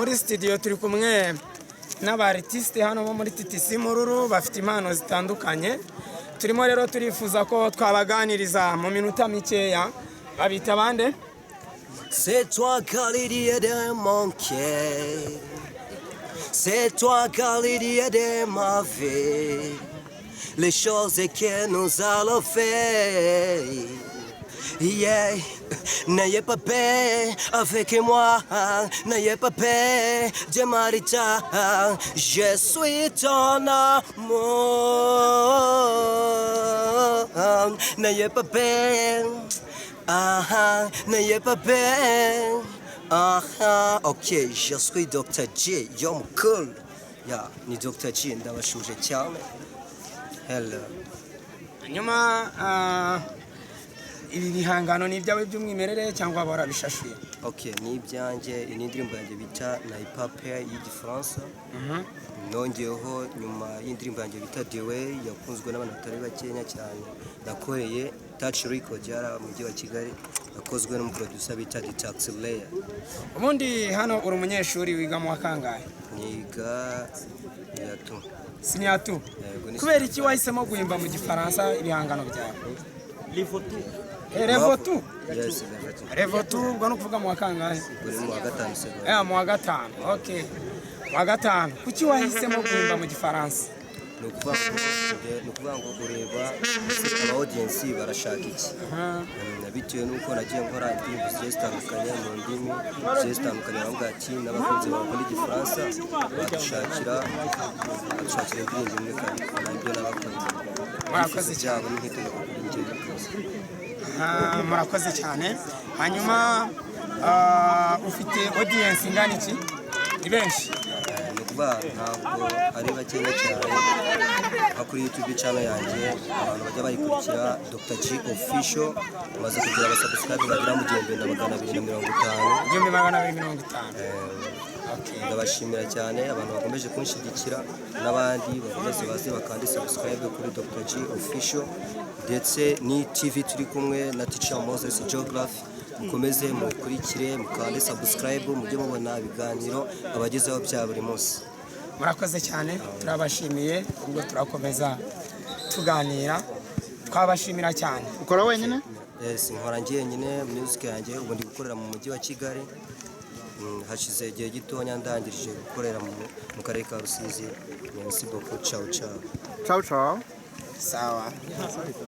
muri studio turi kumwe n'abartiste hano bo muri TTC Mururu bafite impano zitandukanye. Turimo rero turifuza ko twabaganiriza mu minota mikeya. Babita bande? C'est toi Khalidi de mon cœur. C'est toi Khalidi de ma vie. Les choses que nous allons faire. Yeah. N'ayez pas peur avec moi, n'ayez pas peur de Marita. Je suis ton amour. N'ayez pas peur. N'ayez pas peur. Ok, je suis Dr. J. Yo cool. Yeah, ni Dr. J ndabashuje cyane. Hello. Hanyuma ibi bihangano ni ibyawe by'umwimerere cyangwa barabishashuye? Okay, ni ibyanjye, ni indirimbo yanjye bita Naipape y'Igifaransa. Nongeyeho nyuma y'indirimbo yanjye bita The Way yakunzwe n'abantu batari bakenya cyane. Nakoreye Touch Record yara mu mujyi wa Kigali, yakozwe n'umuproducer bita The Taxi Layer. Ubundi hano uri umunyeshuri wiga mu wakangahe? Niga yatu. Sinyatu. Kubera iki wahisemo guhimba mu Gifaransa ibihangano byawe? Livotu. Revotu? Yes, Revotu ubwo no kuvuga mu wakangahe? Uri mu wa gatanu se. Mu wa gatanu. Okay. Wa gatanu. Kuki wahisemo guhimba mu Gifaransa? Nukuvuga ngo ureba aba audience barashaka iki. Bitewe nuko nagiye nkora indirimbo zitandukanye mu ndimi zitandukanye, avuga ati n'abakunzi bakora Igifaransa badushakira indirimbo imwe kandi nabyo n'abakunzi. Murakoze cyane. Murakoze cyane. Hanyuma ufite audience ingana iki? Ni benshi? Ntabwo ari bakenya cyane. Kuri YouTube channel yanjye abantu bajya bayikurikira Dr. G Official, maze kugira abasubscribe bagira mu 2250. Ndabashimira cyane abantu bakomeje kunshigikira, n'abandi bakomeze baze bakandi subscribe kuri Dr. G Official, ndetse ni TV turi kumwe na Teacher Moses Geography. Mukomeze mukurikire, mukande subscribe, mujye mubona ibiganiro abagezeho bya buri munsi. Murakoze cyane, turabashimiye. Ubwo turakomeza tuganira. Twabashimira cyane. Ukora wenyine? Yes, nkora njyenyine. Music yanjye ubu ndi gukorera mu mujyi wa Kigali. Hashize igihe gitonya ndangirije gukorera mu karere ka Rusizi. Merci beaucoup. Ciao ciao. Ciao ciao. Sawa.